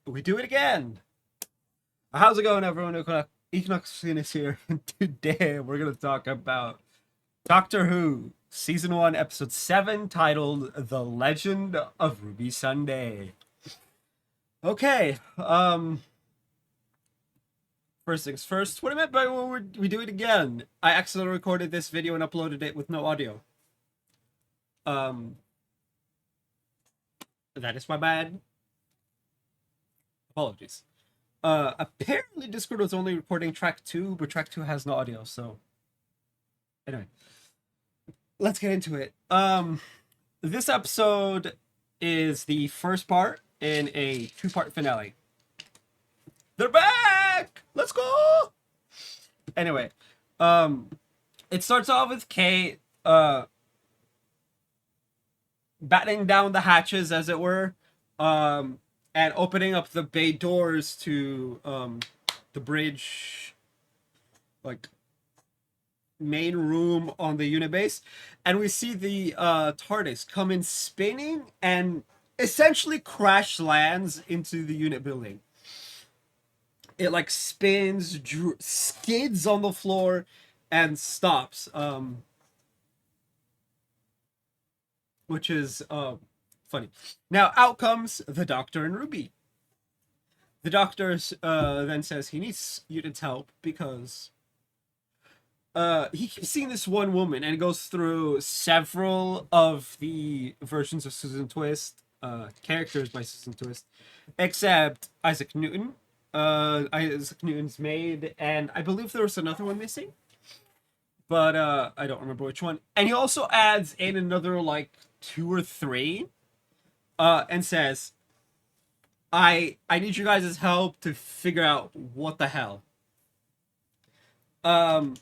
we do it again. How's it going, everyone? Equinox here, and today we're going to talk about Doctor Who, Season 1, Episode 7, titled The Legend of Ruby Sunday. Okay, first things first, what I meant by when we do it again, I accidentally recorded this video and uploaded it with no audio. That is my bad. Apologies. Apparently Discord was only recording track 2, but track 2 has no audio, so anyway. Let's get into it. This episode is the first part in a two-part finale. They're back! Let's go! Anyway, it starts off with Kate, battening down the hatches, as it were, and opening up the bay doors to, the bridge, like, main room on the unit base, and we see the TARDIS come in spinning and essentially crash lands into the unit building. It like spins, skids on the floor, and stops. Which is funny. Now out comes the Doctor and Ruby. The Doctor then says he needs Unit's help because he keeps seeing this one woman, and it goes through several of the versions of Susan Twist, characters by Susan Twist, except Isaac Newton. Isaac Newton's maid, and I believe there was another one missing, but I don't remember which one. And he also adds in another like 2 or 3, and says, I need you guys' help to figure out what the hell. Lo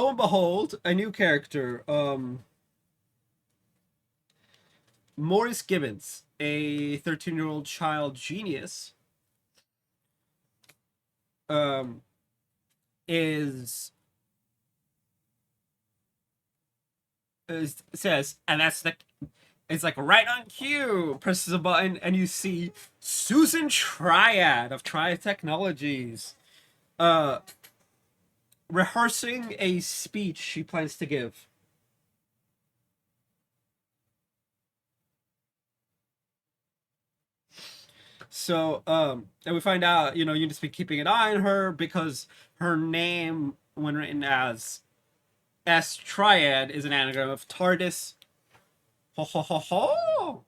and behold, a new character, Maurice Gibbons, a 13-year-old child genius, says, and that's the, it's like right on cue, presses a button, and you see Susan Triad of Triad Technologies, rehearsing a speech she plans to give. So, and we find out, you need to be keeping an eye on her because her name, when written as S Triad, is an anagram of TARDIS. Ho ho ho ho!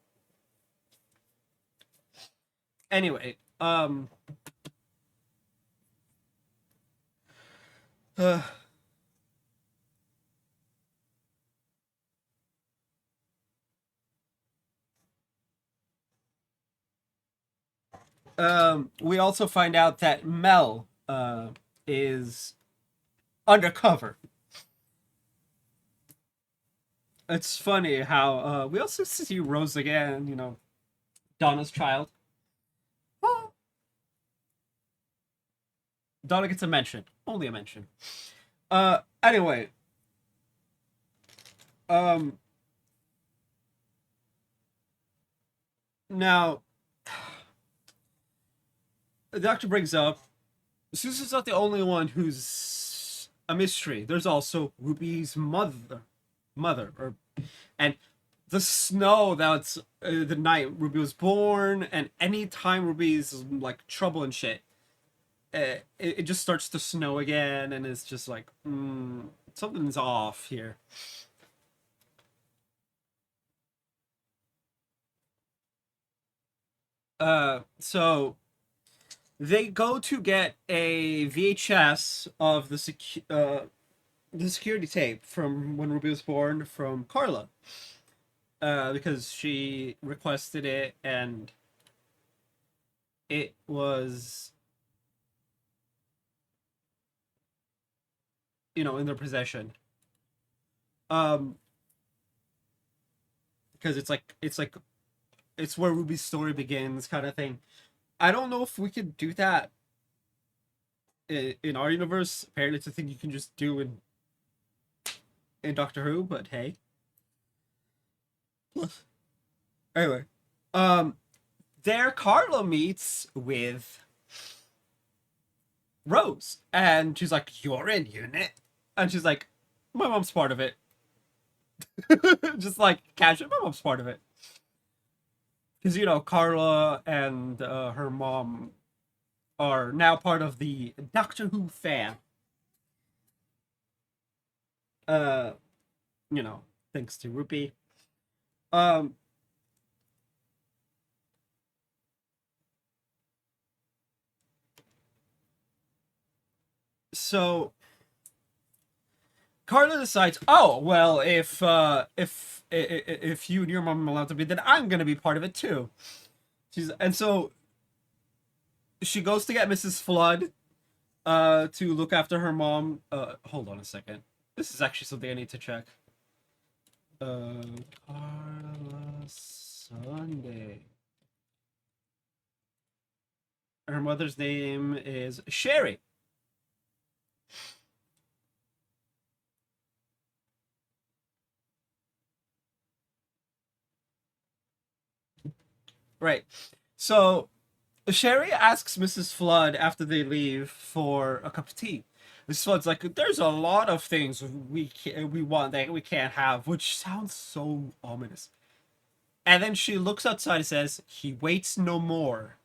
Anyway, we also find out that Mel is undercover. It's funny how we also see Rose again, Donna's child. Oh. Donna gets a mention. Only a mention. Anyway. Now, the Doctor brings up Susan's not the only one who's a mystery. There's also Ruby's mother, and the snow that's the night Ruby was born, and any time Ruby's like trouble and shit, it just starts to snow again, and it's just like something's off here. So they go to get a VHS of the security tape from when Ruby was born from Carla, because she requested it, and it was, in their possession. Because it's where Ruby's story begins, kind of thing. I don't know if we could do that in our universe. Apparently, it's a thing you can just do in Doctor Who, but hey. Anyway, there Carla meets with Rose, and she's like, "You're in unit," and she's like, "My mom's part of it." Just like casual, my mom's part of it, because Carla and her mom are now part of the Doctor Who fan. Uh, you know, thanks to Ruby. Um, so Carla decides, oh well, if you and your mom are allowed to be, then I'm gonna be part of it too. And so she goes to get Mrs. Flood, to look after her mom. Hold on a second. This is actually something I need to check. Uh, Carla Sunday. Her mother's name is Sherry. Right. So Sherry asks Mrs. Flood after they leave for a cup of tea. Mrs. Flood's like, "There's a lot of things we want that we can't have," which sounds so ominous. And then she looks outside and says, "He waits no more."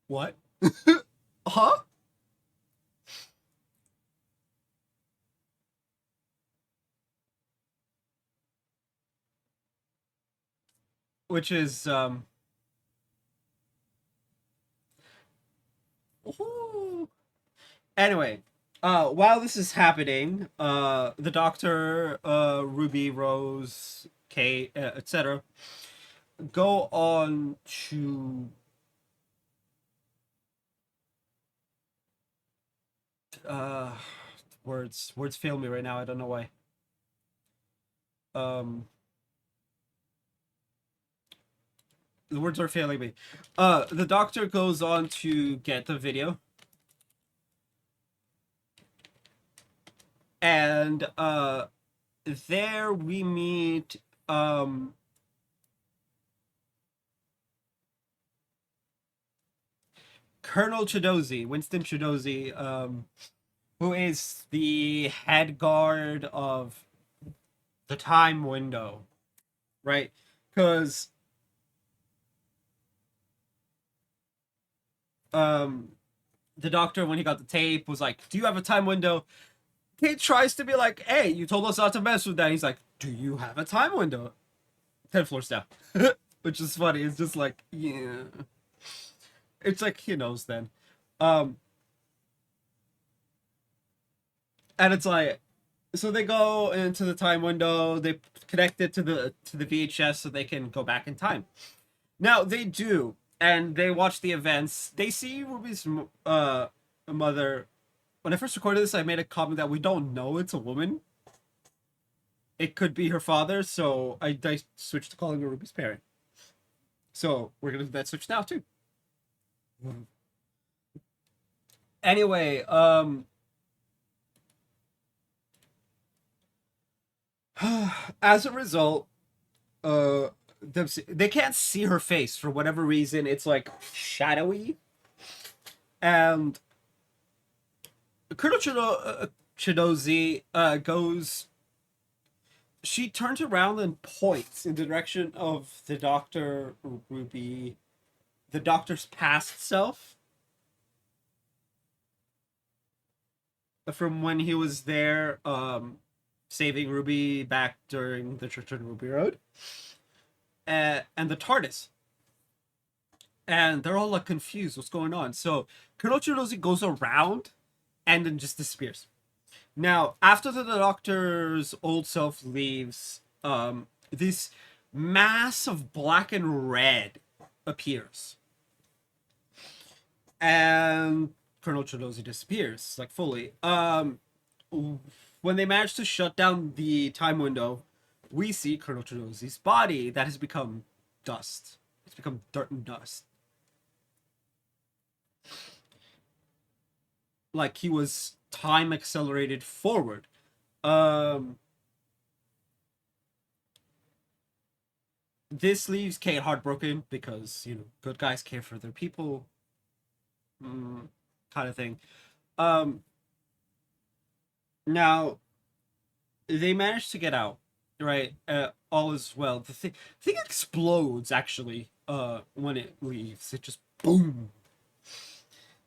What? Huh? Which is ooh. Anyway, while this is happening, the Doctor, Ruby, Rose, Kate, etc., go on to uh words fail me right now. I don't know why. Um, the words are failing me. The Doctor goes on to get the video, and there we meet Colonel Chidozi, Winston Chidozi, who is the head guard of the time window, right? Because um, the Doctor, when he got the tape, was like, "Do you have a time window?" Kate tries to be like, "Hey, you told us not to mess with that." He's like, "Do you have a time window?" 10 floors down, which is funny. It's just like, yeah, it's like he knows then, um, and it's like, so they go into the time window. They connect it to the VHS so they can go back in time. Now they do, and they watch the events. They see Ruby's mother. When I first recorded this, I made a comment that we don't know it's a woman. It could be her father, so I switched to calling her Ruby's parent. So we're gonna do that switch now too. Anyway, as a result, they can't see her face for whatever reason. It's like shadowy, and Colonel Chidozi goes. She turns around and points in the direction of the Doctor, Ruby, the Doctor's past self, from when he was there, saving Ruby back during the Church on Ruby Road, and the TARDIS. And they're all like confused what's going on. So Colonel Chidozi goes around and then just disappears. Now, after the Doctor's old self leaves, this mass of black and red appears. And Colonel Chidozi disappears, like fully. When they manage to shut down the time window, we see Colonel Chidozi's body that has become dust. It's become dirt and dust. Like he was time accelerated forward. Um This leaves Kate heartbroken because, good guys care for their people, mm, kind of thing. Um, Now, they manage to get out, right? All is well. The thing explodes, actually, when it leaves. It just boom.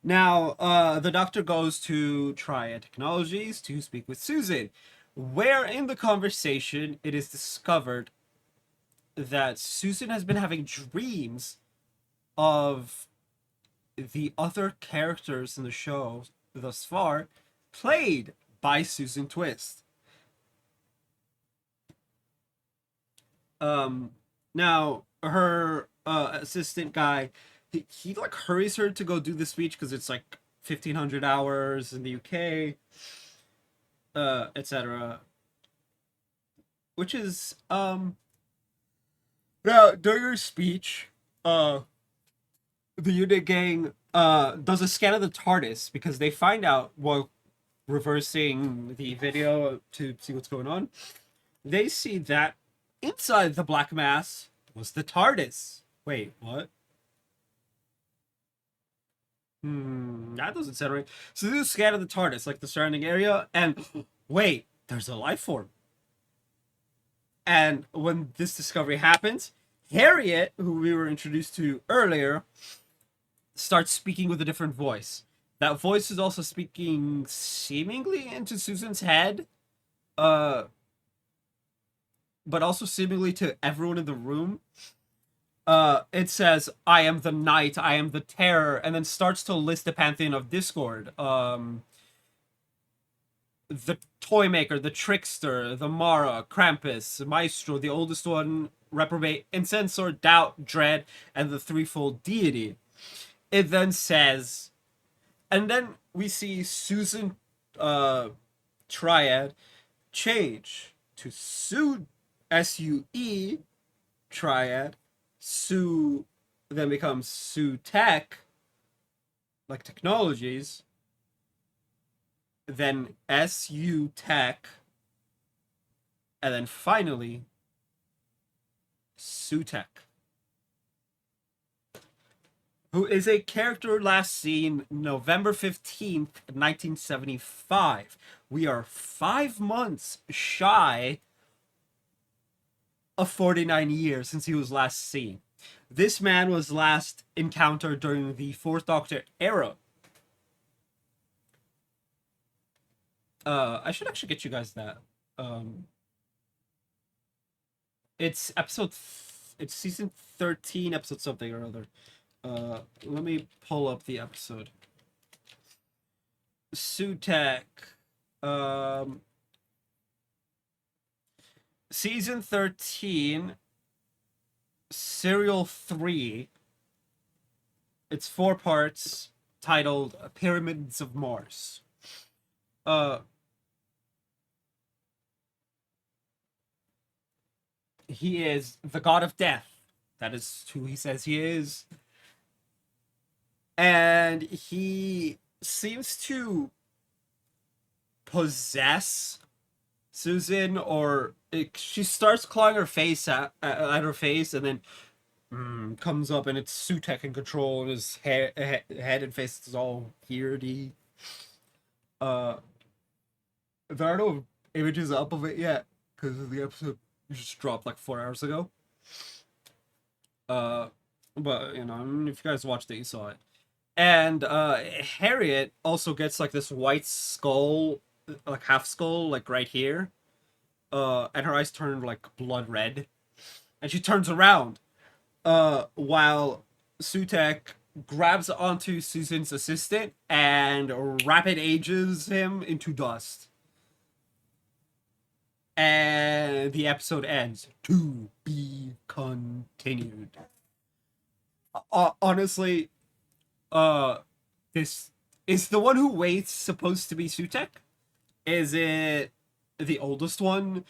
Now, the doctor goes to Triad Technologies to speak with Susan, where in the conversation it is discovered that Susan has been having dreams of the other characters in the show thus far, played by Susan Twist. Um, Now her assistant guy, he like hurries her to go do the speech because it's like 1500 hours in the UK, etc. Which is now during her speech, the unit gang does a scan of the TARDIS because they find out while reversing the video to see what's going on. They see that inside the black mass was the TARDIS. Wait, what? That doesn't sound right. So they do a scan of the TARDIS, like the surrounding area, and wait, there's a life form. And when this discovery happens, Harriet, who we were introduced to earlier, starts speaking with a different voice. That voice is also speaking seemingly into Susan's head, uh, but also seemingly to everyone in the room. It says, "I am the night, I am the terror," and then starts to list the pantheon of Discord. The Toymaker, the Trickster, the Mara, Krampus, Maestro, the oldest one, Reprobate, Incensor, Doubt, Dread, and the threefold deity. It then says, and then we see Susan Triad change to SUE Triad. Sue then becomes Sue Tech, like technologies. Then SU Tech. And then finally, Sutek, who is a character last seen November 15th, 1975. We are 5 months shy of 49 years since he was last seen. This man was last encountered during the Fourth Doctor era. I should actually get you guys that. It's it's season 13, episode something or other. Let me pull up the episode. Sutek. Season 13, Serial 3. It's 4 parts, titled Pyramids of Mars. He is the god of death. That is who he says he is. And he seems to possess Susan, or she starts clawing her face at her face, and then comes up, and it's Sutek in control, and his head and face is all beardy. There are no images up of it yet because the episode just dropped like 4 hours ago. But if you guys watched it, you saw it. And Harriet also gets like this white skull, like half skull, like right here. And her eyes turn like blood red. And she turns around. While Sutek grabs onto Susan's assistant and rapid ages him into dust. And the episode ends. To be continued. Honestly, this is the one who waits supposed to be Sutek? Is it the oldest one?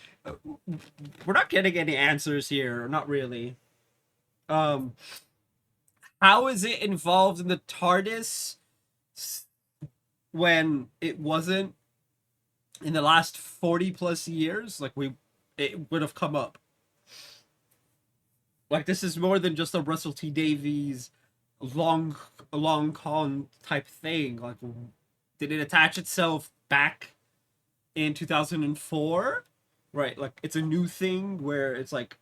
We're not getting any answers here. Not really. How is it involved in the TARDIS when it wasn't in the last 40 plus years? Like it would have come up. Like this is more than just a Russell T Davies long long con type thing. Like, did it attach itself back in 2004? Right, like it's a new thing where it's like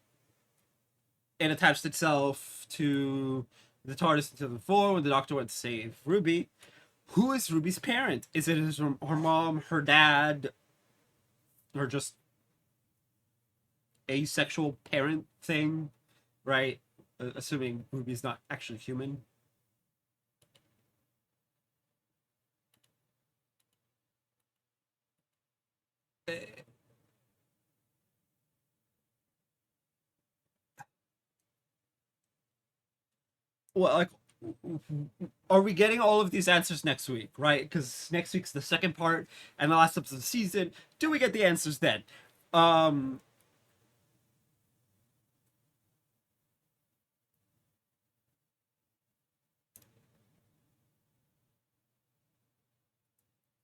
it attached itself to the TARDIS in 2004 when the Doctor went to save Ruby. Who is Ruby's parent? Is it her mom, her dad, or just asexual parent thing? Right, assuming Ruby's not actually human. Well, like, are we getting all of these answers next week? Right, because next week's the second part and the last episode of the season. Do we get the answers then? Um,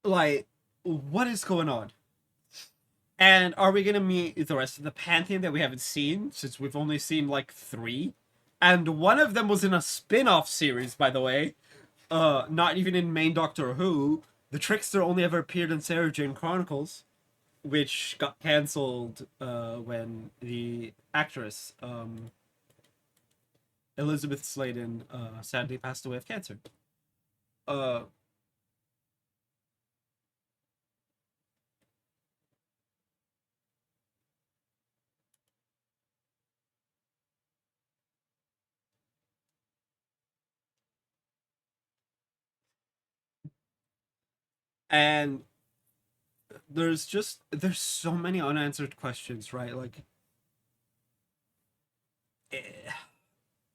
like, what is going on? And are we gonna meet the rest of the Pantheon that we haven't seen, since we've only seen like three? And one of them was in a spin-off series, by the way. Not even in main Doctor Who. The Trickster only ever appeared in Sarah Jane Chronicles, which got cancelled when the actress Elizabeth Sladen sadly passed away of cancer. Uh, and there's so many unanswered questions, right? Like, eh,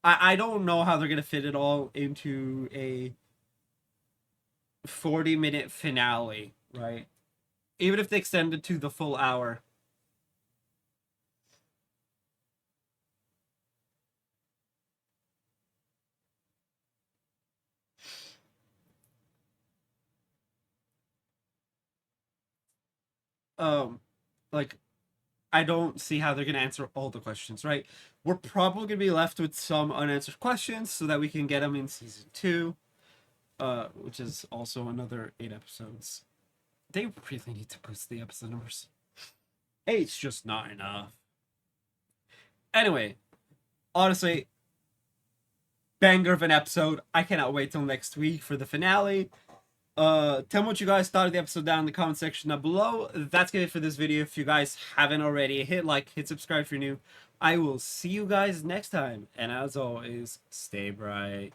I don't know how they're gonna fit it all into a 40-minute finale, right? Even if they extend it to the full hour. Um, like, I don't see how they're gonna answer all the questions, right? We're probably gonna be left with some unanswered questions so that we can get them in season two, which is also another 8 episodes. They really need to boost the episode numbers. Eight's just not enough. Anyway, honestly, banger of an episode. I cannot wait till next week for the finale. Tell me what you guys thought of the episode down in the comment section down below. That's gonna be it for this video. If you guys haven't already, hit like, hit subscribe if you're new. I will see you guys next time, and as always, stay bright.